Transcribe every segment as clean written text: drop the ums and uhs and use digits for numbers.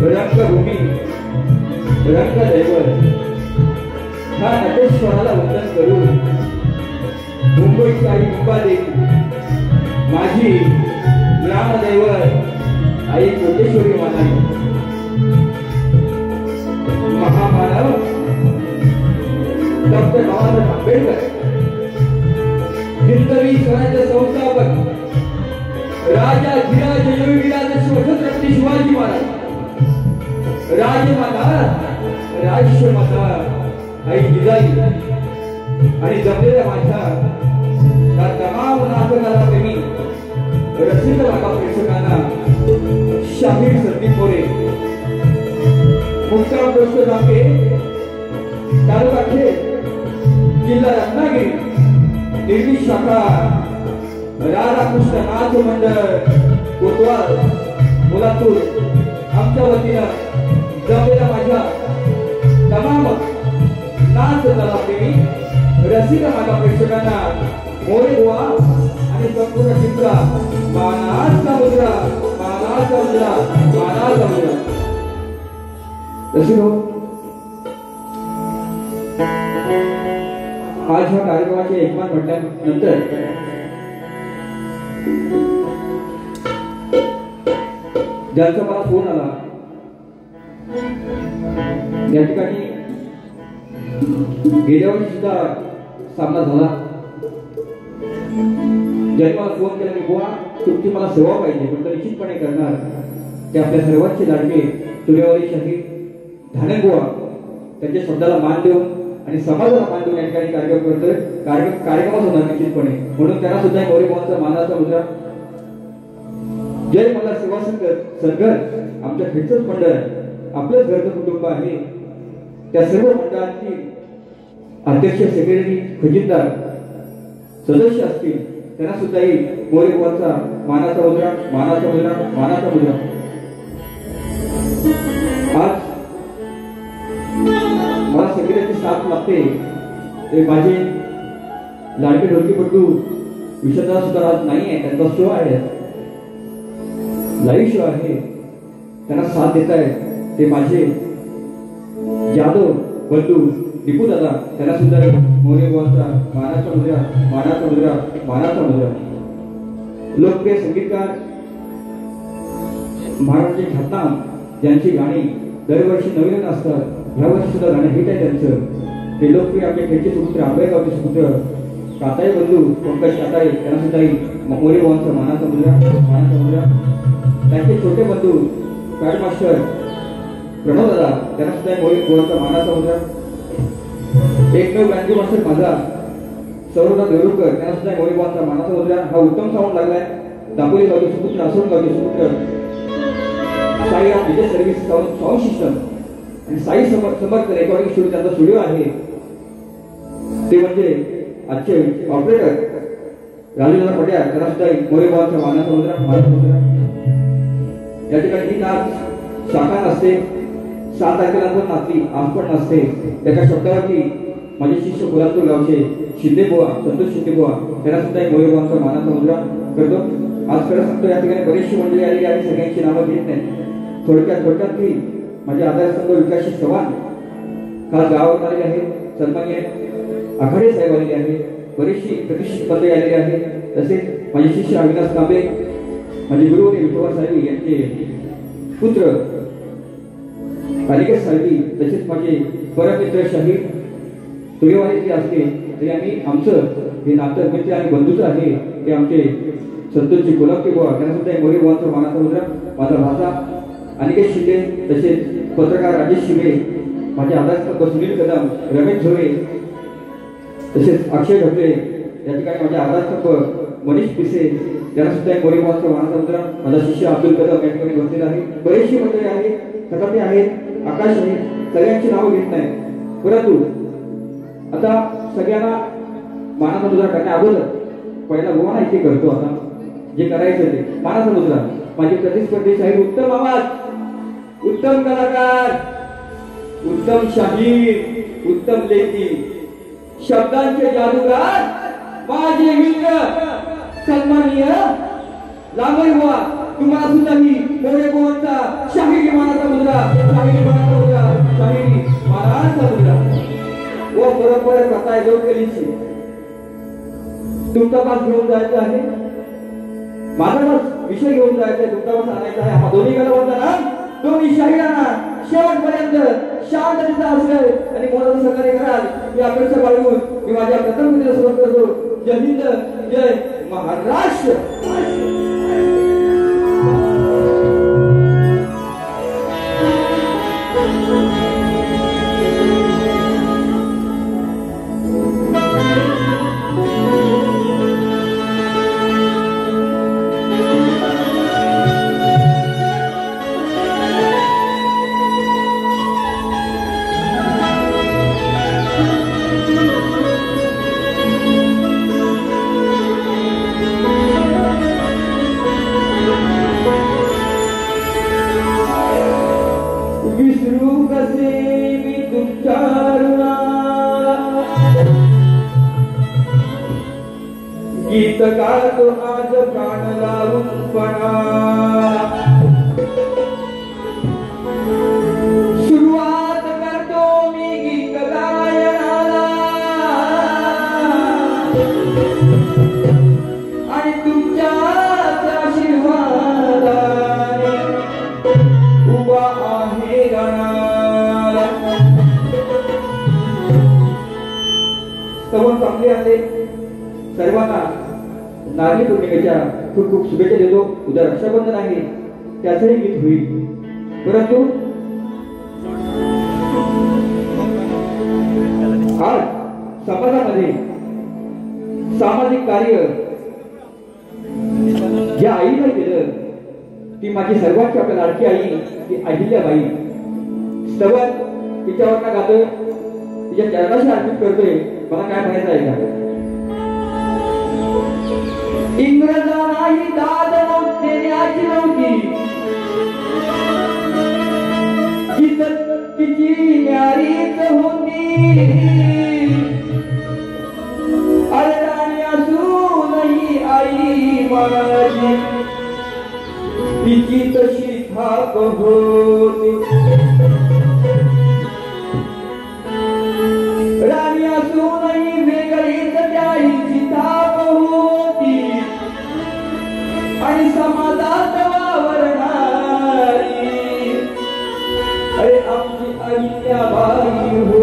रंगभूमी रंगदैवत हा नटेश्वराला वंदन करून मुंबईची आई मुंबादेवी माझी ग्रामदैवत आई कोटेश्वरी मानाई महामानव डॉक्टर बाबासाहेब आंबेडकर हिंदवी स्वराज्य संस्थापक राजा धीराज योगीराज शिवछत्रपती शिवाजी महाराज राजमाता राजमाता आई जिजाई आणि जमलेल्या माझ्या या तमाम नाटकाला प्रेमी रसिक बाबा प्रेक्षकांना शाहीर संदीप मोरे मुक्काम पोस्ट नाके तालुका खेड जिल्हा रत्नागिरी निर्मित शाखा राधाकृष्ण नाथ मंडळ कोतवाल मुलातूर आमच्या वतीनं जमलेल्या माझ्या तमाम नाच कलाप्रेमी रसिक माझ्या प्रेक्षकांना मोरे बुवा आणि संपूर्ण शिक्षा मानाचा मुद्रा मानाचा मुद्रा मानाचा मुद्रा रसिको आज ह्या कार्यक्रमाचे एकमान म्हटल्यानंतर ज्यांचा मला फोन आला या ठिकाणी गेल्या वर्षी सुद्धा सामना झाला ज्यांनी मला फोन केला की बुवा तुमची मला सेवा पाहिजे पण निश्चितपणे करणार ते आपल्या सर्वांचे लाडके तुरेवाडी शाहीर धानंगुवा त्यांच्या शब्दाला मान देऊन आणि समाजाला मान देऊन या ठिकाणी कार्यक्रम करतोय कार्यक्रमात होणार निश्चितपणे म्हणून त्यांना सुद्धा मोरे बुवांचा मानाचा मुद्रा जय मला सेवा संघ आमच्या खेडचंच मंडळ आपलंच घरचं कुटुंब आहे त्या सर्व मंडळांची अध्यक्ष सेक्रेटरी खजिनदार सदस्य असतील त्यांना सुद्धाही मोरे बुवांचा मानाचा मुद्रा मानाचा मुद्रा मानाचा मुद्रा आज मला सगळ्यांची साथ लागते ते माझे लाडके ढोलकीपटू विश्वनाथ सुद्धा आज नाही आहे त्यांचा शो आहे लाईव्ह शो आहे त्यांना साथ देत आहेत ते माझे जाधव बंधू दीपू दादा त्यांना सुद्धा मोरे बुवांचा मानाचा मुद्रा मानाचा मुद्रा मानाचा मुद्रा लोकप्रिय संगीतकार महाराष्ट्राचे ख्यातनाम ज्यांची गाणी दरवर्षी नवीन असतात ह्या वर्षी सुद्धा गाणं हिट आहे त्यांचं ते लोकप्रिय आपले खेळचे सुपुत्र आंबेगावचे सुपुत्र काताई बंधू पंकज काताई त्यांना सुद्धा मोरे बुवांचा मानाचा मुद्रा त्यांचे छोटे बंधू पॅड मास्टर प्रणव दादा त्यांना सुद्धा मोरे बुवांचा मानाचा मुद्रा एकमेव गांधी मास्टर माझा सौरभ देवरुकर त्यांना सुद्धा मोरे बुवांचा मानाचा मुद्रा हा उत्तम साऊंड लागलाय दापोली गावचे सुपुत्र असोड गावचे सुपुत्र साई विजय सर्व्हिस साऊंड सिस्टम आणि साई समर्थ रेकॉर्डिंग स्टुडिओ त्यांचा स्टुडिओ आहे ते म्हणजे आजचे ऑपरेटर राजूदादा पट्याळ त्यांना सुद्धा मोरे बुवांचा मानाचा मुद्रा या ठिकाणी ही नाच शाखा नसते 7 तारखेला पण नाचली आज पण नसते त्याच्या शब्दावरती माझे शिष्य कोल्हापूर गावचे शिंदे बुवा संतोष शिंदे बुवा त्यांना सुद्धा मोरे बुवांचा मानाचा मुद्रा करतो आज खरं सांगतो या ठिकाणी बरेचशी मंडळी आलेली आहे सगळ्यांची नावं घेत नाही थोडक्यात ती माझे आधारस्तंभ विकास चव्हाण काल गावात आलेले आहे सन्माननीय आखाडे साहेब आलेले आहे बरेचशी प्रतिष्ठित पदे आलेली आहे तसेच माझे शिष्य अविनाश कांबळे माझे गुरु विठोबा साहेब यांचे पुत्र कालिकेश साहेब तसेच माझे परमित्र शाहीर तुरेवाडी असते तरी आम्ही आमचं हे नातं मित्र आणि बंधूचं आहे ते आमचे संतोषजी कोल्हापूर बुवा त्यांना सुद्धा मोरे बुवांचा मानाचा मुद्रा माझा भाचा अनिकेत शिंदे तसेच पत्रकार राजेश शिवे माझे आधारस्तंभ सुनील कदम रमेश झोळे तसेच अक्षय ढोकळे या ठिकाणी माझे आधारस्तंभ मनीष पिसे त्यांना सुद्धा मोरे बुवांचा मानाचा मुद्रा माझा शिष्य अब्दुल कदम या ठिकाणी बसलेला आहे बरेचशी मंडळी आहेत कथापे आहेत आकाश आहे सगळ्यांची नावं घेत नाही परंतु आता सगळ्यांना मानाचा मुद्रा करण्या अगोदर पहिला गोवा इथे करतो आता जे करायचं ते मानाचा मुद्रा माझे प्रतिस्पर्धी शाहीर उत्तम आवाज उत्तम कलाकार उत्तम शाहीर उत्तम लेखी शब्दांचे जादूगार माझे मित्र सन्माननीय लांबई बुवा तुम्हाला सुद्धा मी मोरे बुवांचा शाहीर मानाचा मुद्रा परंपरा कथा जोड केलीची तुमचा पास घेऊन जायचं आहे, माझा पास विषय घेऊन जायचा आहे, तुमचा पास आणायचा आहे. हा दोन्ही गला होता ना, दोन्ही शाहिरांना शेवटपर्यंत शांततेचा असलं आणि मोलाचं सहकार्य कराल ही अपेक्षा बाळगून मी माझ्या प्रथम विधीला सुरुवात करतो. जय हिंद, जय महाराष्ट्र. गीत गातो आज प्राण लावून पणा, सुरुवात करतो मी गीत गायनाला आणि तुमच्याच आशीर्वादाने उभा आहे गाणाला. सर्व चांगले आले. सर्वांना नारळी पौर्णिमेच्या खूप खूप शुभेच्छा देतो. उद्या रक्षाबंधन आहे, त्याचंही गीत होईल. परंतु आज समाजामध्ये सामाजिक कार्य ज्या आईने केलं ती माझी सर्वांची आपल्या लाडकी आई ती अहिल्याबाई. स्तवन तिच्यावर ना गातोय, तिच्या चरणाशी अर्पित करतोय. मला काय म्हणायचं आहे का? इंग्रजांनाही दाद देण्याची नव्हती, तिची न्यारीच होती. अडाणी असूनही आई माझी तिची तशी थाप होती. राणी असूनही वेगळीच त्याची थाप होती आणि समाजात वावरणारी अरे आमची अहिल्याबाई हो.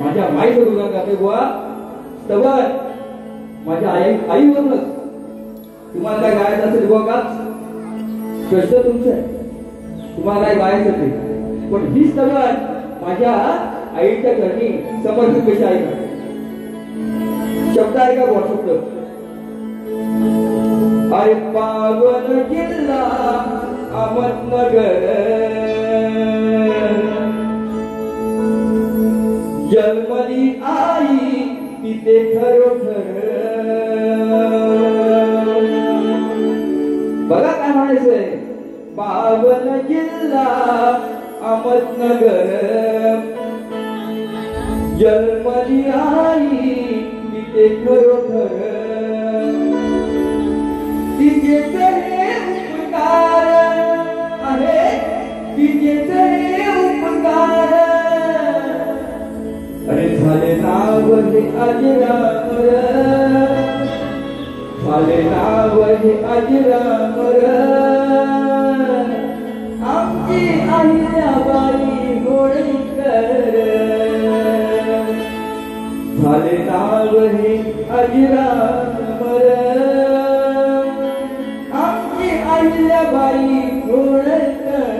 माझ्या माईचं गुणगान गातोय बुवा. तवर माझ्या आईवरूनच तुम्हाला काय गायचं असेल बुवा का कष्ट तुमचं आहे, तुम्हाला काय गायचं ते. पण हीच तवर माझ्या आईच्या घरी समर्पित कशी आहे का? शब्द आहे का बुवा? शब्द अरे पावन जिल्हा अहमदनगर, जन्मली आई तिथे खरोखर. बघा काय म्हणायचंय, पावन जिल्हा अहमदनगर, जन्मली आई तिथे खरोखर. तिचे हे उपकार आहे, तिचे हे उपकार. अरे झाले नाव हे अजरामर, झाले नाव हे अजरामर. आमची अहिल्याबाई होळकर, झाले नाव हे अजरामर. आमची अहिल्याबाई होळकर.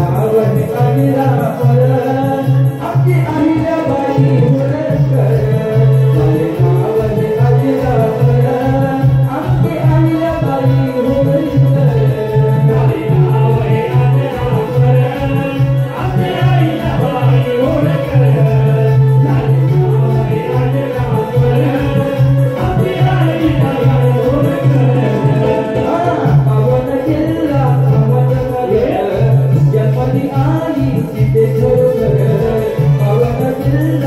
नाव हे अहिल्याबाई आमची अहिल्याबाई होळकर माझे नाव हे अहिल्याबाई आमची अहिल्याबाई होळकर माझे नाव हे अहिल्याबाई आमची अहिल्याबाई होळकर माझे नाव हे अहिल्याबाई आमची अहिल्याबाई होळकर पावन किल्ला पावन जन्मली आई सीते पावन किल्ला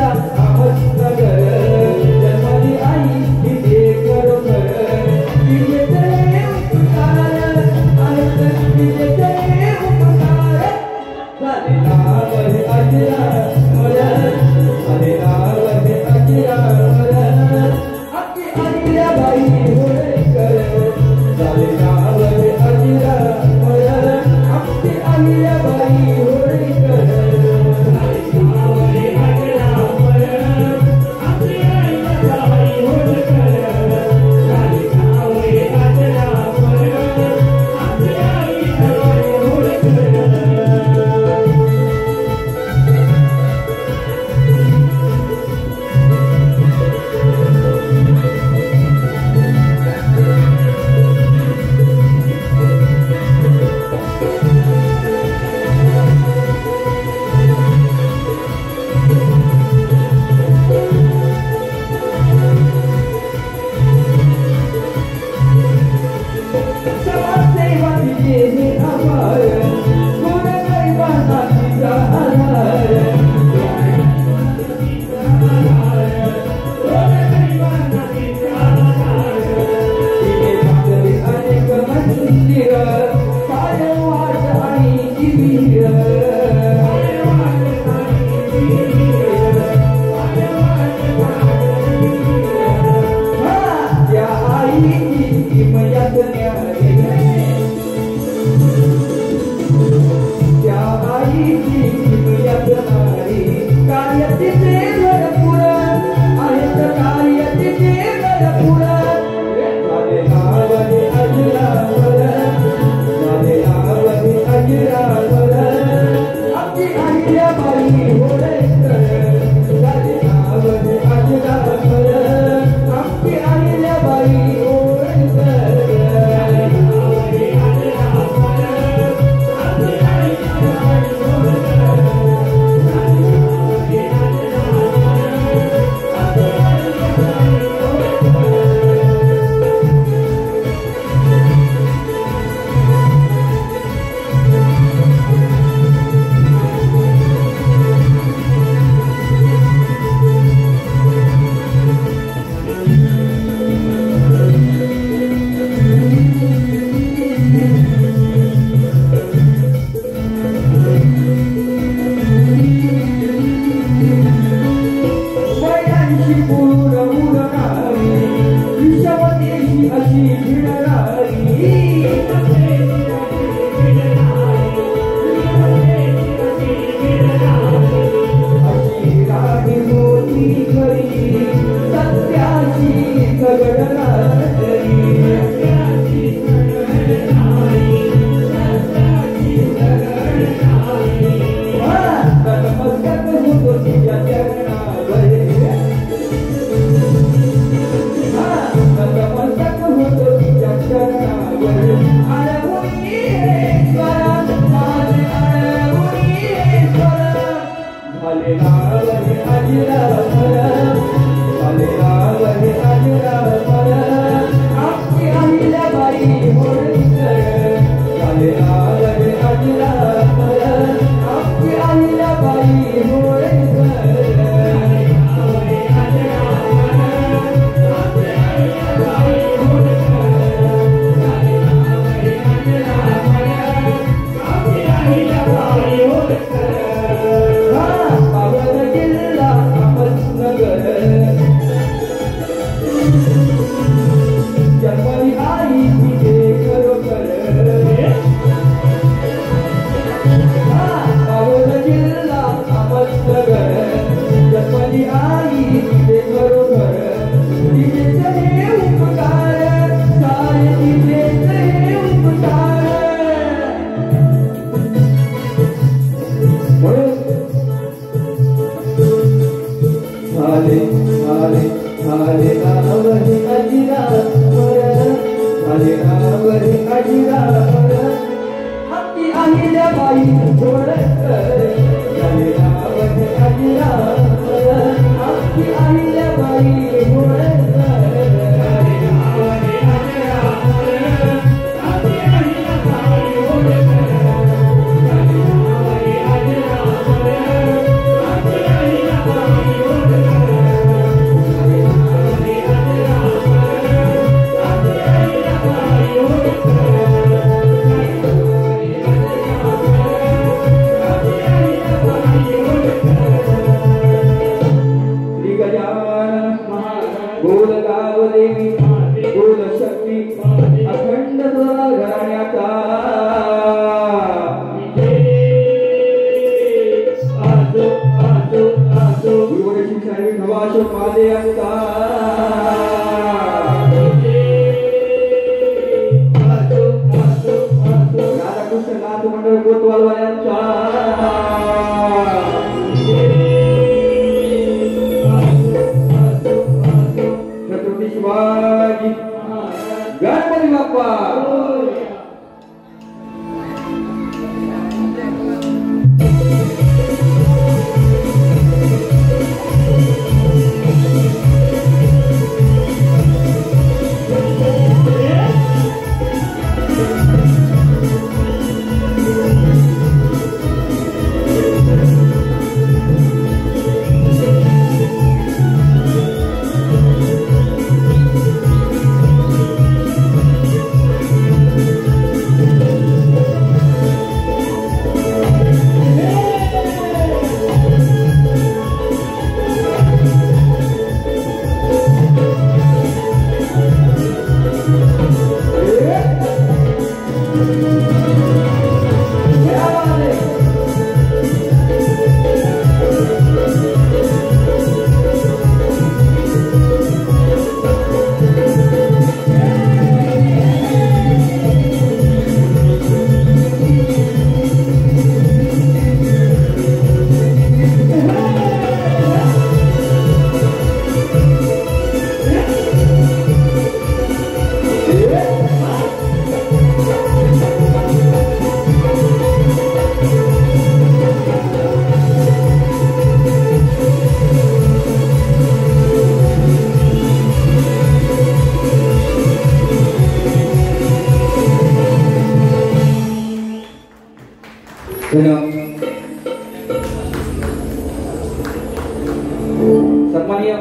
सन्माननीय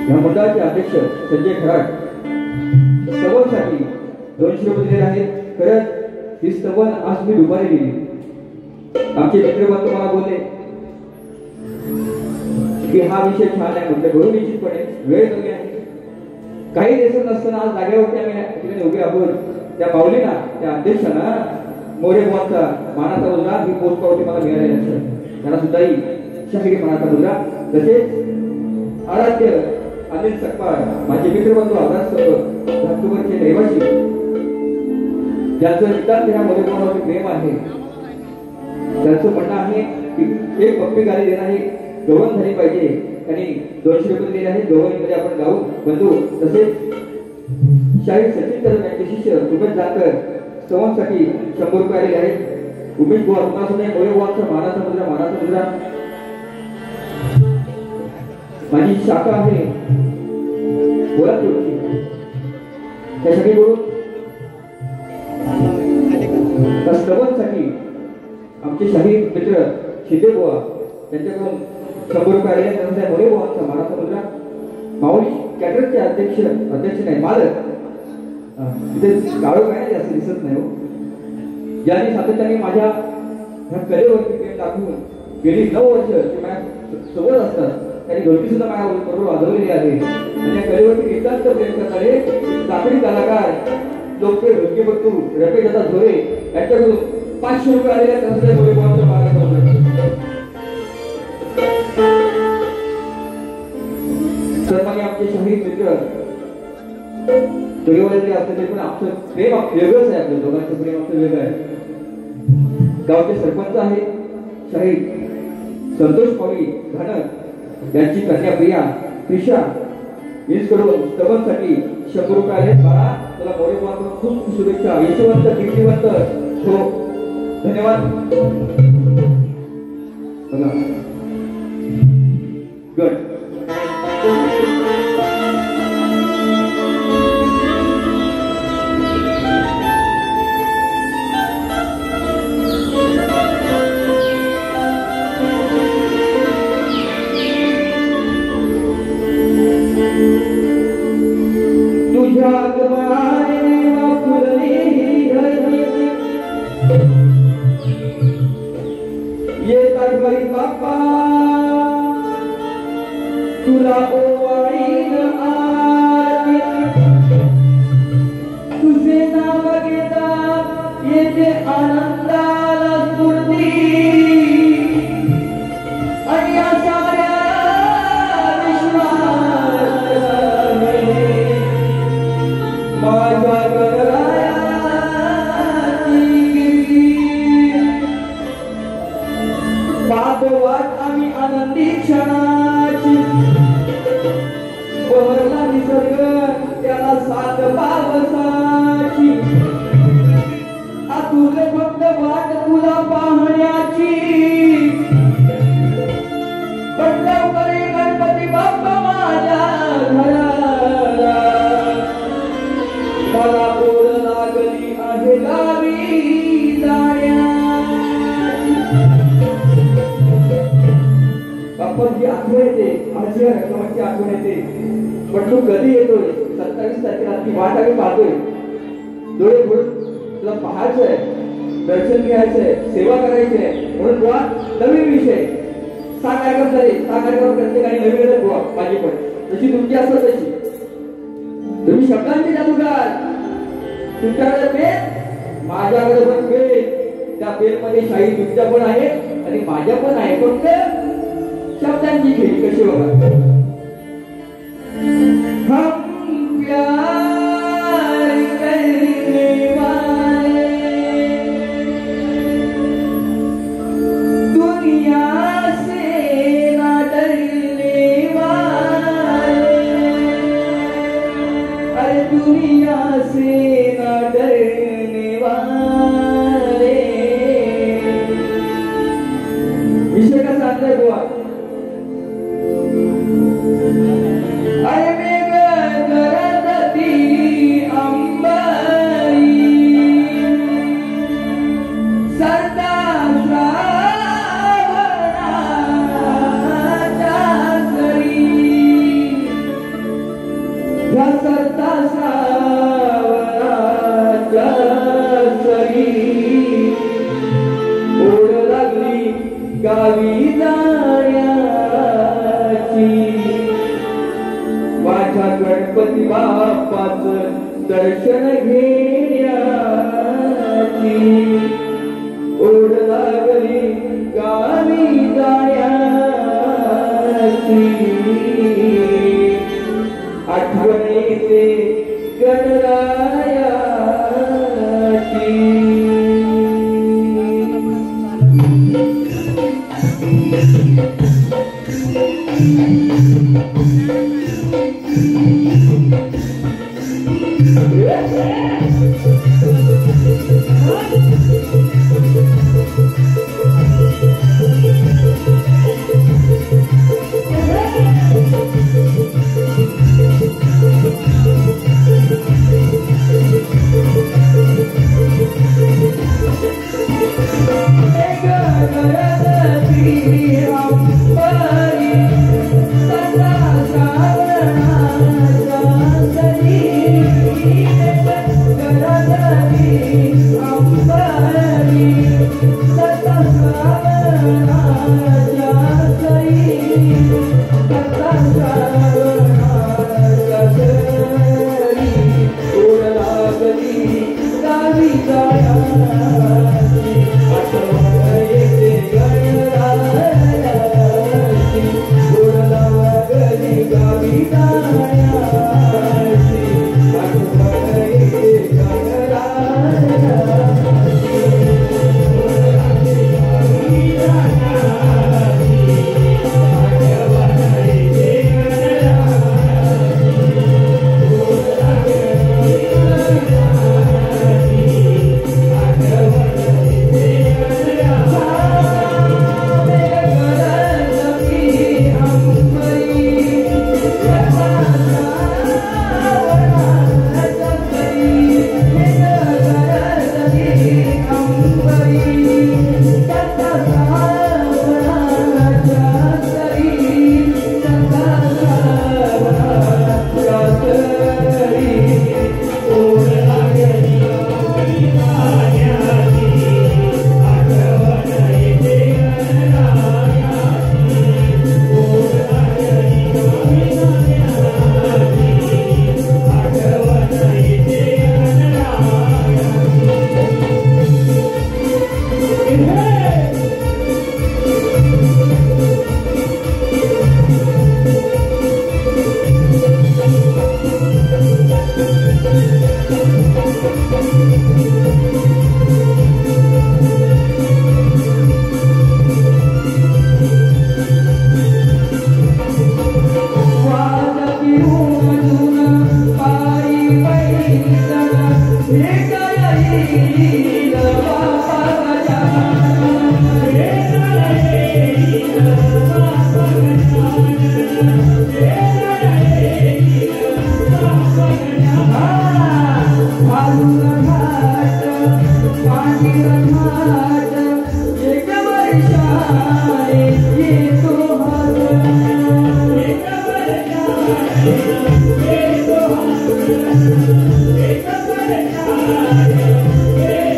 या मंडळाचे अध्यक्ष संजय खराट स्तवनसाठी 200 रुपये दिले आहेत. खरंच ही स्तवन आज मी दुपारी दिली. आमचे मित्रबंधू मला बोलले की हा विषय छान आहे म्हटलं. बरोबर निश्चितपणे वेळ कमी आहे. काही दिवस नसताना आज जागेवरती आम्ही ठिकाणी उभे आहोत. त्या माऊलीना त्या अध्यक्षांना मोरे बुवांचा मानाचा मुलगा ही पोस्ट पावती मला मिळालेली आहे. त्यांना सुद्धाही शाहिरी मानाचा मुलगा. तसेच आराध्य अनिल सकपाळ माझे मित्रबंधू आदर्श धातूवरचे रहिवासी ज्यांचं निदान ह्या मोरे बुवांवरती प्रेम आहे. त्यांचं म्हणणं आहे की एक पप्पी गाडी देणारी गवळण झाली पाहिजे आणि 200 रुपये दिले आहेत. गवळणीमध्ये आपण गाऊ बंधू तसेच शाहीर सचिन कदम यांचे शिष्य उमेश जानकर स्तवनसाठी 100 रुपये आलेले आहेत. उमेश बुवा तुम्हाला सुद्धा मोरे बुवांचा मानाचा मुद्रा माझी शाखा आहे बोलापूरची त्यासाठी बोलू स्तवनसाठी आमचे शाहीर मित्र शिंदे बुवा त्यांच्याकडून 100 रुपये आलेले. त्यानंतर मोरे बुवांचा मानाचा मुद्रा माऊली कॅटरचे अध्यक्ष नाही मालक तिथे काळो काय नाही जास्त दिसत नाही हो. ज्यांनी सातत्याने माझ्या ह्या कलेवरती प्रेम दाखवून गेली 9 वर्ष ते माझ्या सोबत असतात. त्यांनी घरटी सुद्धा माझ्याबरोबर वाजवलेली आहे. आणि या कलेवरती नितांत प्रेम करणारे चाकरी कलाकार लोकप्रिय ढोलकीपट्टू रफे दादा झोरे यांच्याकडून 500 रुपये आलेल्या त्यांच्या मोरे बुवांच्या मानाचा मुद्रा. सन्माननीय आमचे शाहीर मित्र तरीवाले असते तरी पण आमचं प्रेम वेगळंच आहे. आपल्या दोघांचं प्रेम आमचं वेगळं आहे. गावचे सरपंच आहे शाहीर संतोष पावी घाणक यांची कन्या प्रिया त्रिशा कडून स्तवनसाठी 100 रुपये आहेत. बाळा तुला मोरे बुवांकडून खूप शुभेच्छा. यशवंत कीर्तिवंत हो धन्यवाद बघा गुड बाप्पा तुला ओवाळीन तुझे नाव घेता येते आनंदाला स्फूर्ती आणि या साऱ्या विश्वात माझ्या गणरायाची वाट आम्ही आनंदी क्षणाची बहरला निसर्ग त्याला साथ पावसाची आतुर फक्त वाट तुला पाहण्याची पण लवकर गणपती बाप्पा माझ्या घराला मला ओढ लागली आहे गावी जाण्या बाप्पाची आठवण येते माझी रक्कमाची आठवण येते पण तू कधी येतोय 27 तारखेला ती वाट आम्ही पाहतोय डोळे भरून तुला पाहायचंय दर्शन घ्यायचंय सेवा करायची आहे म्हणून बुवा नवीन विषय 6 कार्यक्रम झाले 6 कार्यक्रम प्रत्येकाने नवीन बुवा माझी पण जशी तुमची असत तशी तुम्ही शब्दांची जादूगार तुमच्याकडे पेन माझ्याकडे पण पेन त्या पेन मध्ये शाही तुमच्या पण आहे आणि माझ्या पण आहे फक्त शब्दांची खेळी कशी बघा हम प्यार करने वाले दुनिया से ना डरने वाले अरे दुनिया से ना डरने वाले विषय का सांगताय बुवा गावी जाण्याची माझ्या गणपती बाप्पाचं दर्शन घेण्याची ओढ लागली गावी जाण्याची आठवण येते गणरायाची Yeah.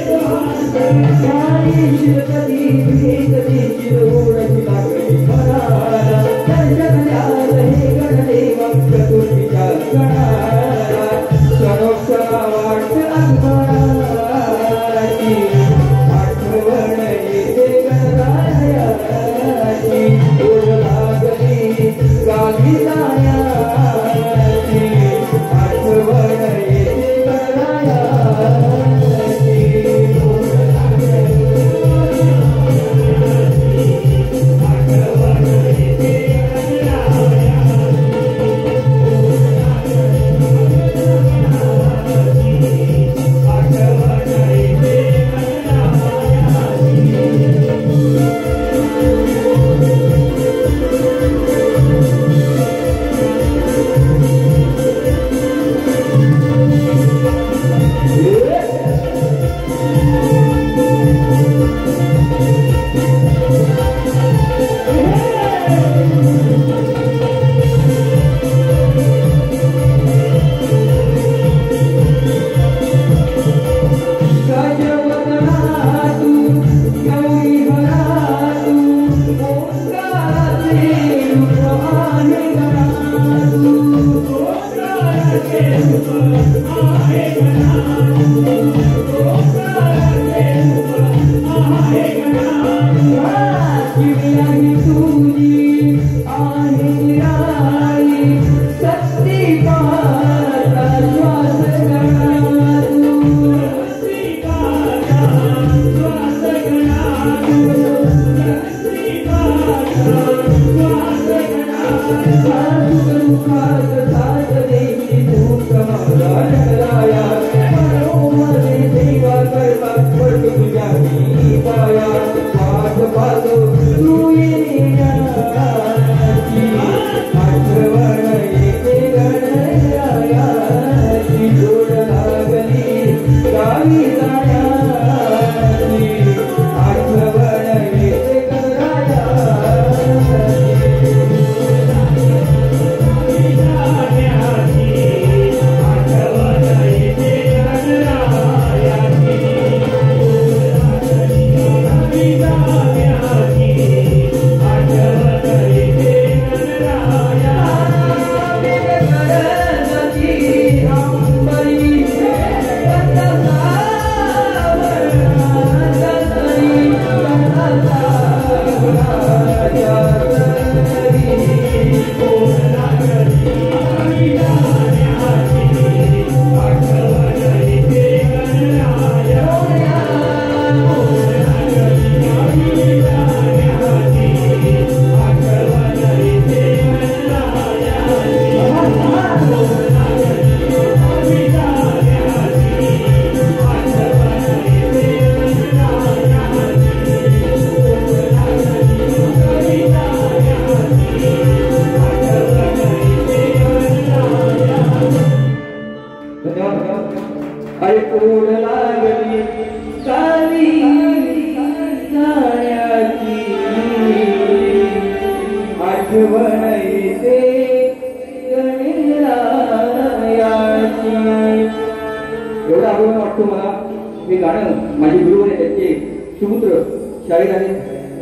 माझे गुरु आणि त्यांचे सुपुत्र शाहीर आहेत,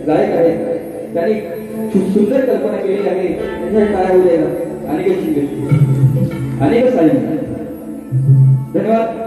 गायक आहेत, त्यांनी सुंदर कल्पना केली आहे. त्यांच्या काय होऊ द्यायला अनेक शिकले, अनेक साहित्य. धन्यवाद.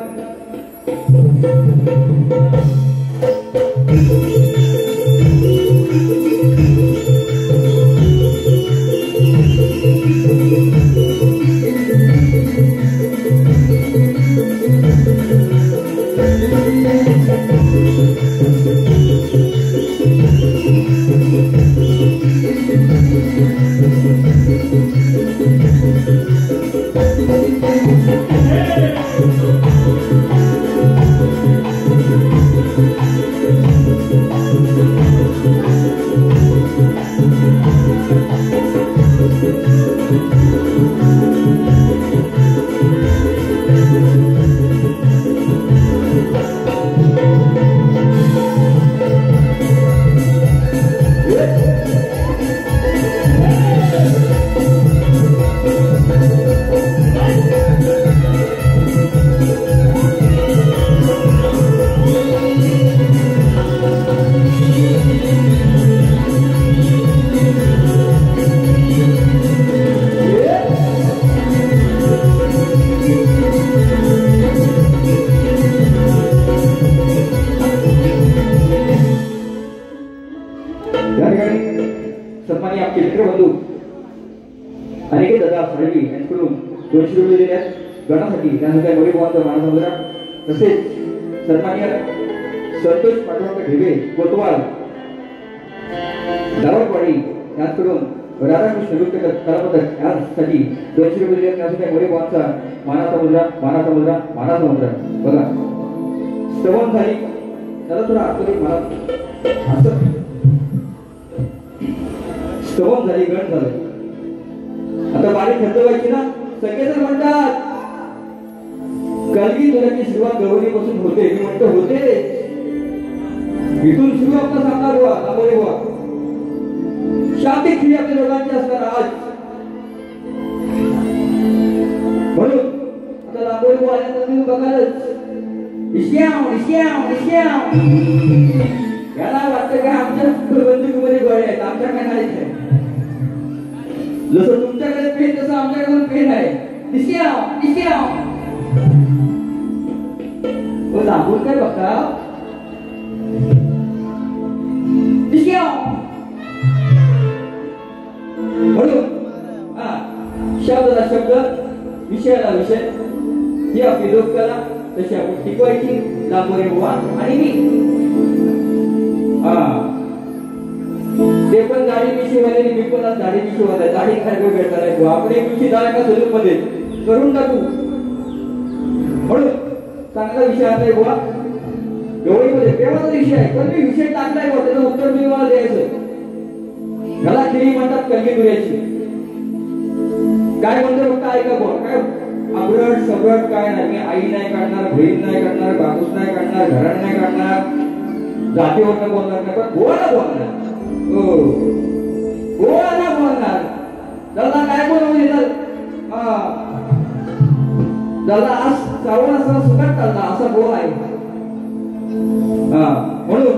तसेच सन्माननीय संतोष पाठवकर ढेबे कोतवाल दावडवाडी यांच्याकडून राधाकृष्ण नृत्य कलापथक यासाठी 200 रुपये दिले. त्यासाठी मोरे भावांचा मानाचा मुद्रा मानाचा मुद्रा मानाचा मुद्रा. बघा स्तवन झाली त्याला थोडा आतमध्ये मला असं स्तवन झाली गण झालं. आता बारीक खर्च व्हायची ना. सगळेजण म्हणतात कलगी तुझ्याची सुरुवात गवळीपासून होते. मी म्हणतो होते इथून सुरू आपला सामना हुआ लांबोरे हुआ. शाब्दिक क्रिया आपल्या दोघांची असणार आज. म्हणून आता लांबोरे हुआ आल्यानंतर तुम्ही बघालच याला वाटतं का आमच्या बंदुकीमध्ये गोळे आहेत, आमच्याकडे नाही. जसं तुमच्याकडे पेन तसं आमच्याकडे पेन आहे. लांबून काय बघता म्हणून शब्दाला शब्द विषयाला विषय ही आपली लोककला तशी आपण टिकवायची. लांबोरे बुवा आणि मी ते पण दाढी मिशीवाले मी पण दाढी मिशीवाला दाढी खायला भेटणार आहे. आपण एक दिवशी दाढी का सलून मध्ये करून टाकू. म्हणून चांगला विषय आहे बुवा गवळीमध्ये प्रेमाचा विषय आहे. पण मी विषय टाकलाय बुवा त्याचं उत्तर मी मला द्यायचं. याला खिळी म्हणतात कलगी दुर्याची. काय म्हणतो फक्त ऐका बुवा. काय अबरट सबरट काय नाही. मी आई नाही काढणार, बहीण नाही काढणार, बापूस नाही काढणार, घरात नाही काढणार, जातीवर बोलणार नाही, पण गोळा बोलणार. हो गोळा बोलणार. दादा काय बोलवून येतात दादा आज श्रावण असा सुखात चालला असा गोळा आहे. म्हणून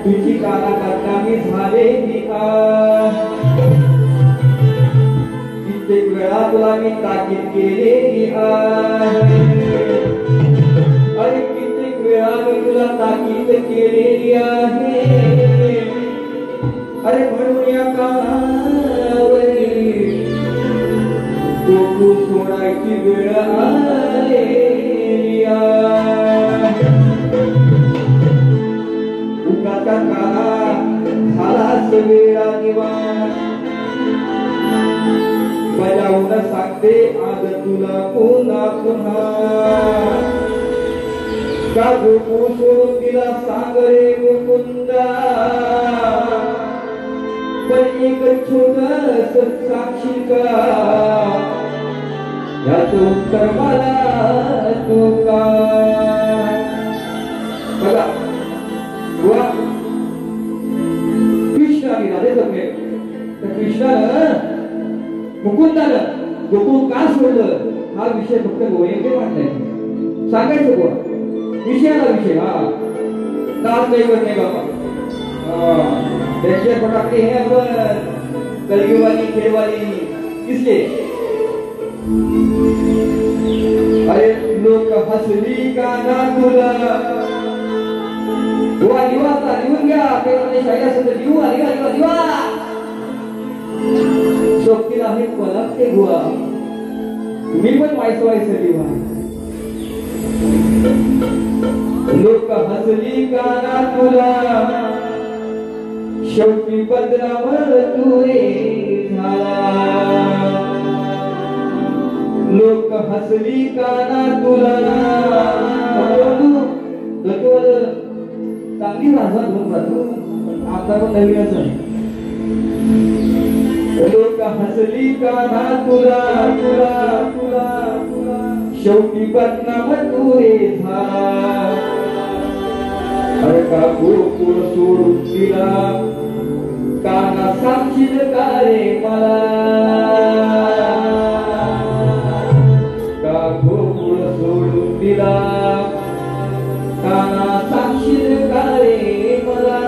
तुझी काला बदनामी झाले कित्येक वेळा तुला मी ताकीद केलेली आहे. अरे कित्येक वेळा मी तुला ताकीद केलेली आहे. अरे म्हणून या कानावरी तू सोडायची वेळ आलेली आहे. काला झाला वेळा निवार बजावून सांगते आज तुला पुन्हा पुन्हा का झोपू सोडून तिला सांग रे मुकुंदा पण एक छोटस साक्षी का याचं उत्तर मला तू का बघा कृष्ण आणि राधेचं प्रेम तर कृष्णानं मुकुंदानं गोकुळ का सोडलं हा विषय फक्त गोयंके मांडलाय सांगायचं बुवा विषयाला विषय हा नाम दैवत नाही बाबा त्यांच्या फटाके हे आपण कलयुगवाली खेळवाली किसले अरे लोक हसली का ना तुला बुवा दिवाचा लिहून घ्या ते शाही असं तर लिहू दिवा दिवा शोकीला आहे पलक ते बुवा तुम्ही पण व्हायचं दिवा लोक हसली का ना तुला शेवटी बदनावर तू रे झाला लोक हसली का ना तुला चांगली भाषा घेऊन जातो आता पण नवीनच आहे लोक हसली का ना तुला तुला तुला शेवटी बदनाम तू रे झाला अरे का गोकुळ सोडून दिला काना साक्षील का रे मला का गोकुळ सोडून दिला काना साक्षील का रे मला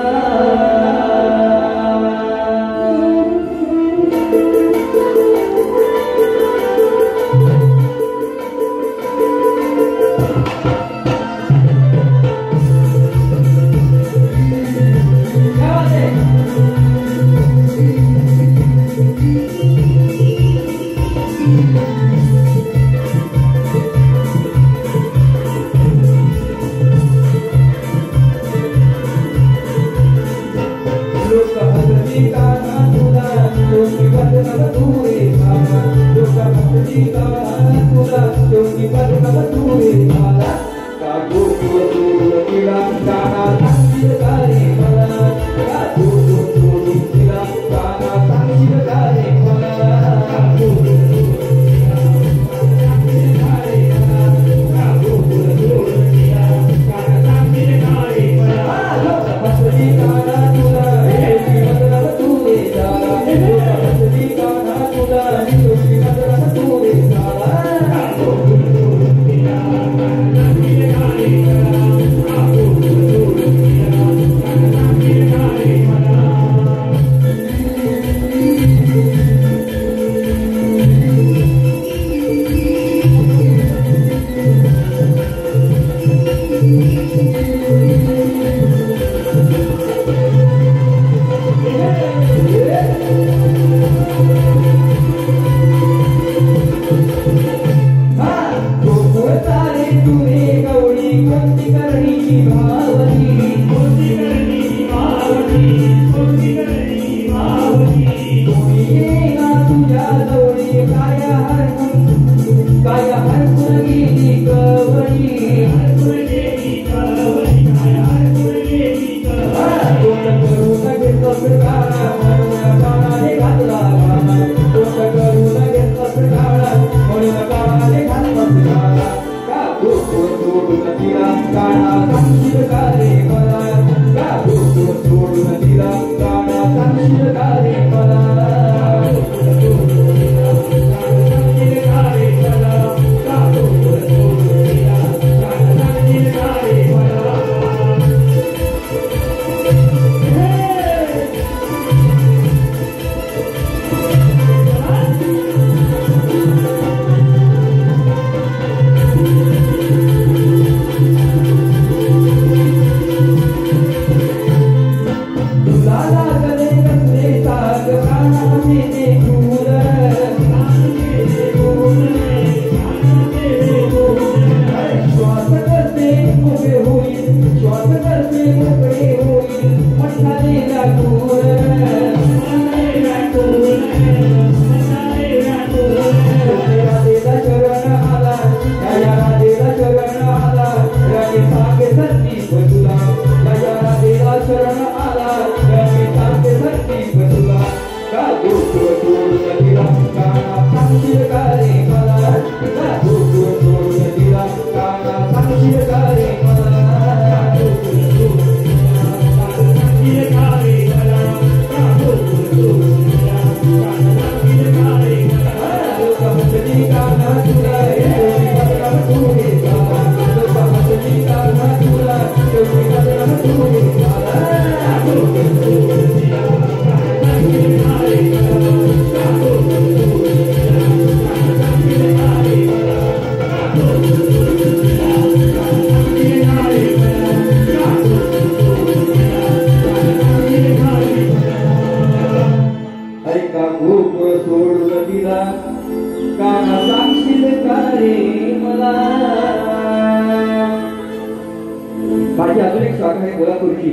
माझी अजून एक शाखा आहे कोल्हापूरची,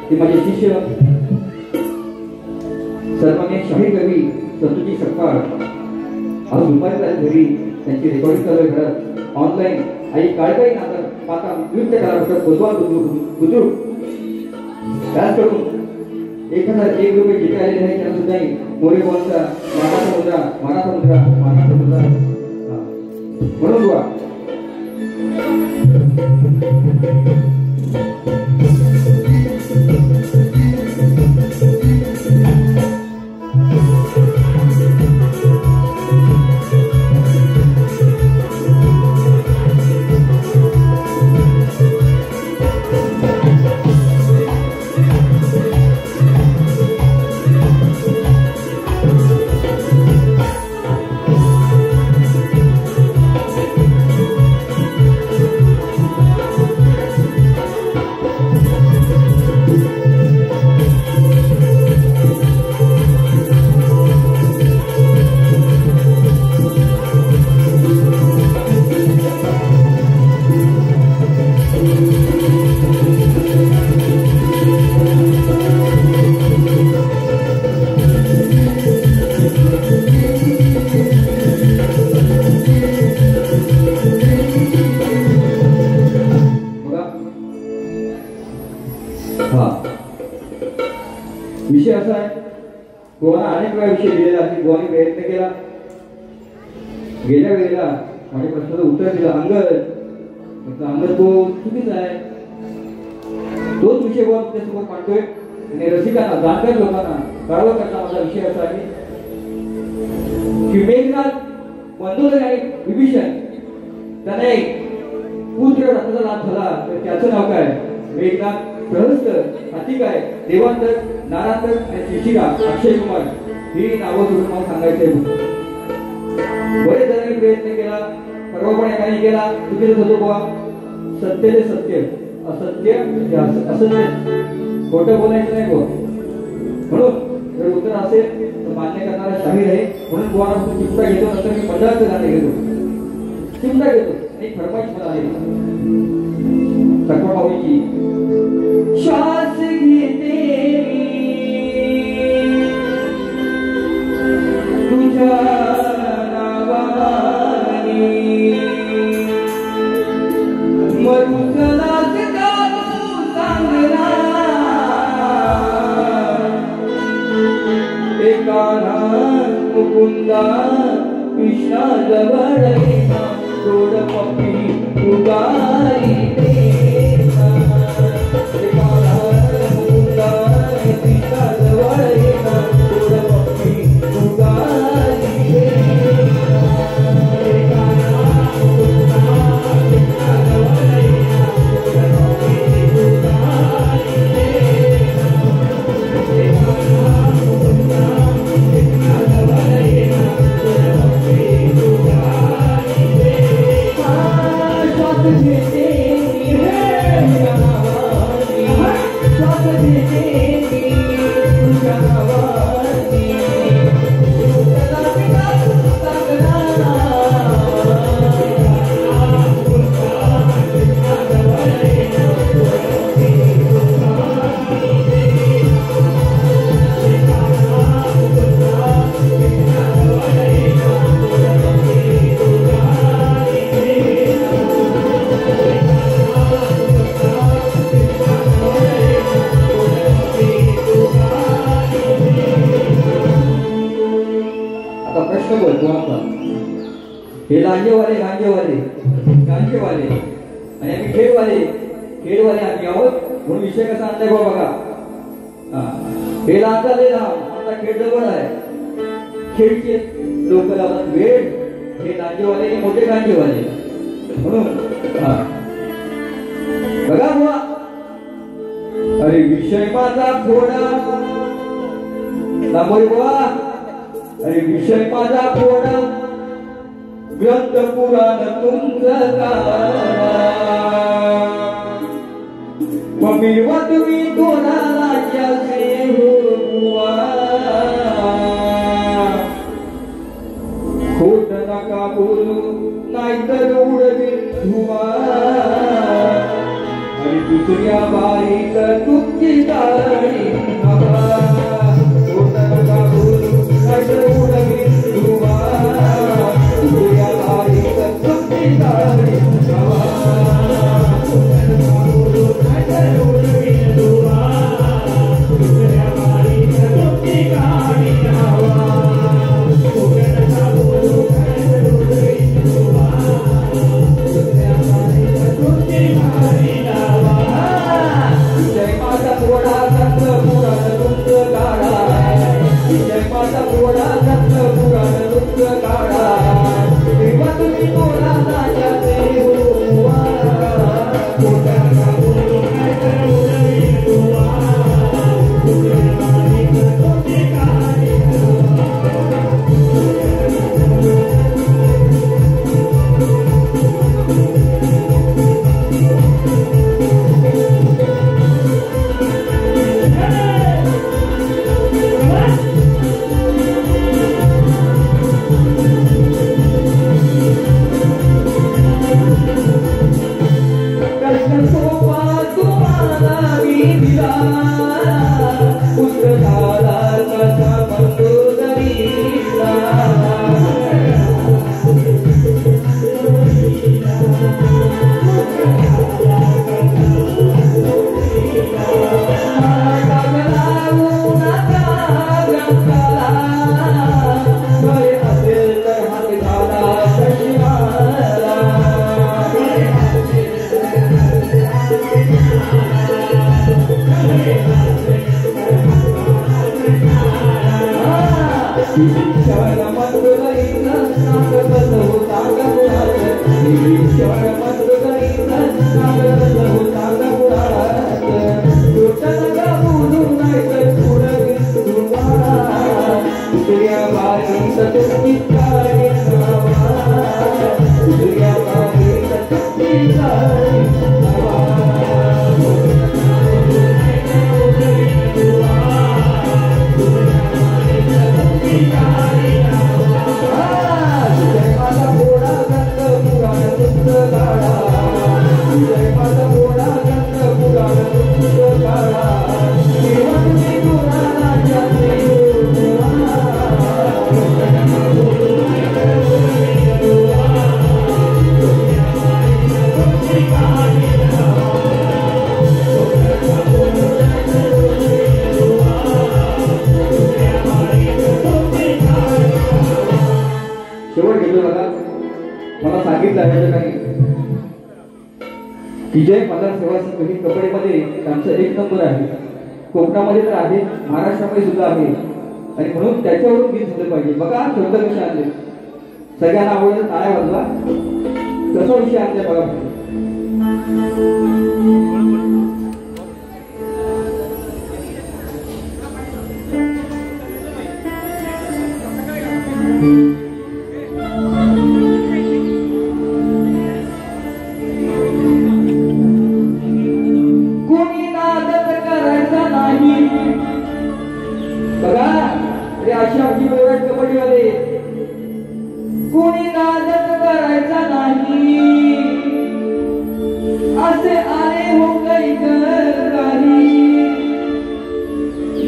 ती माझे शिष्य सर्वांनी शाही कवी सतुजी सपकाळ आज दुपारी घरी त्यांची रेकॉर्डिंग चालू आहे घरात ऑनलाईन. आई काळकाई नाटक पाता नृत्य कला भगवान बुजुर्ग त्याच करून 1001 रुपये जिथे आलेले आहे त्यांना सुद्धा मोरे बोलचा मानाचा मुद्रा म्हणून बुवा विषय असा आहे. गोवाला अनेक वेळा विषय दिलेला आहे. गोवाने प्रयत्न केला. गेल्या वेळेला माझ्या प्रश्नाचं उत्तर दिलं अंगद तो चुकीचा आहे. तोच विषय गोवा त्यासमोर मांडतोय आणि रसिकांना जाणकार लोकांना कळवं करता माझा विषय असा आहे की मेघनाथ मंदोदरी आणि विभीषण त्यांना एक पुत्र रथाचा लाभ झाला तर त्याचं नाव काय? मेघनाथ प्रहस्त, हाती काय, देवांतर, नारांतर आणि शिशिका, अक्षय कुमार ही नावं जोडून मला सांगायचंय. बरेच जणांनी प्रयत्न केला, परवापण एकाने केला, चुकीचं होतो बुवा. सत्य ते सत्य, असत्य असत्य, खोटं बोलायचं नाही बुवा. म्हणून जर उत्तर असेल तर मान्य करणारा शाहीर आहे. म्हणून बुवा चिमटा घेतो, नंतर मी मंडळाचं गाणं घेतो, चिमटा घेतो आणि फरमाईश मला आहे सकवाबाईची. श्वास घेते तुझ्या नावाने मरुसलाच गाऊ सांगला एका मुकुंदा कृष्णा जवळ येता गोड पप्पी उगारी हे गांजेवाले आणि आम्ही खेळवाले आम्ही आहोत. म्हणून विषय कसा आणलाय बघा. हे लांजा आमचा खेळ जवळ आहे. खेळचे लोक लावतात वेळ हे गांजेवाले आणि मोठे गांजेवाले म्हणून बघा बुवा. अरे विषय माझा फोडा दामोरी बुवा. अरे विषय माझा फोडा ग्रंथ पुराण तुमचं काढा. मिळवा तुम्ही तोडाला ज्याचे हो बुवा. खोट नका बोलू नाहीतर उडवील धुवा. आणि दुसऱ्या बारीक तुमची गाडी हवा. खोट नका बोलू नाहीतर उडवील धुवा. दुसऱ्या बारीक तुमची गाडी हवा. विजय मल्हार सेवा संघ कबड्डीमध्ये त्यांचा एक नंबर आहे. कोकणामध्ये तर आहे, महाराष्ट्रामध्ये सुद्धा आहे आणि म्हणून त्याच्यावरून गीत झालं पाहिजे. बघा कोणता विषय आणले, सगळ्यांना आवडलं टाळ्या वाजवा. कसा विषय आणलाय बघा. कोणी नादत करायचा नाही असे आले हो काही काही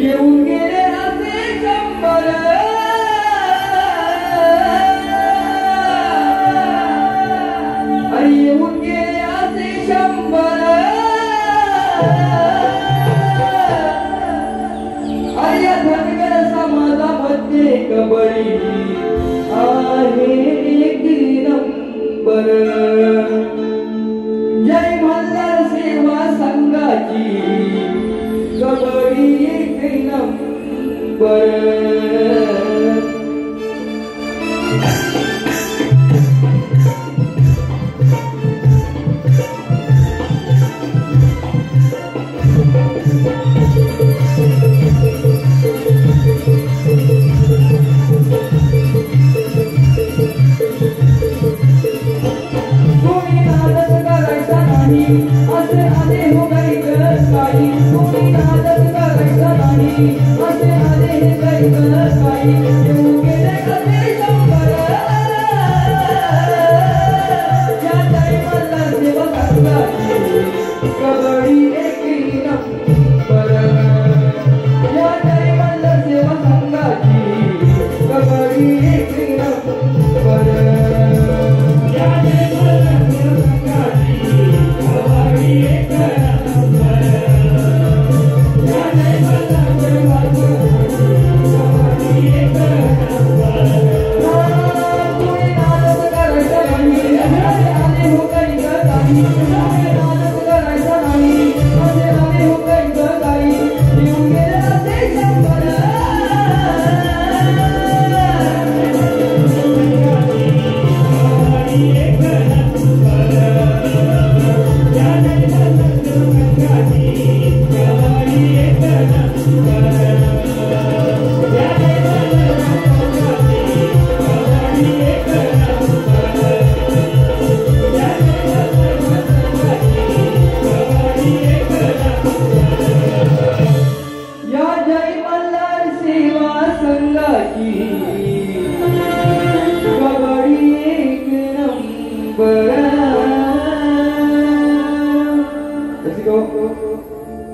येऊन गेले असे शंभर येऊन गेले असे शंभर या धनगर समाजामध्ये कबड्डी आहे एक नंबर. जय मल्हार सेवा संघाची कबड्डी एक नंबर.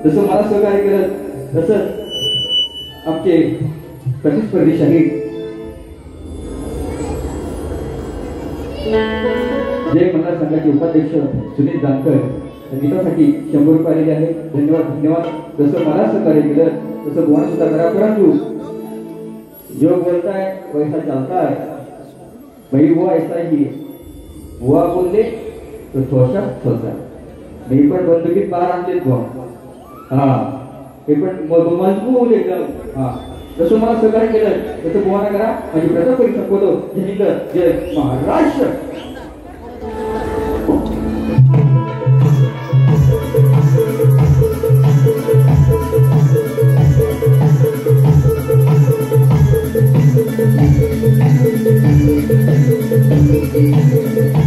जसं मला सहकार्य केलं तसंच आमचे प्रतिस्पर्धी शाहीर जय मंडळ संघाचे उपाध्यक्ष सुनील जानकर गीतासाठी 100 रुपये आलेले आहेत. धन्यवाद धन्यवाद. जसं मला सहकार्य केलं तसं बुवाने सुद्धा करा. परंतु जो बोलता है वैसा चलता है भाई. वो ऐसा ही है. बुवा बोलले तो ठोसा ठोसा. मी पण बंदुकीत बाहेर आणलेत बुवा. हा हे पण मजबूत एकदम. हा जसं मला सहकार्य केलं तसं बुवाना करा. माझी प्रथा करू शकतो. जय महाराष्ट्र. Thank you.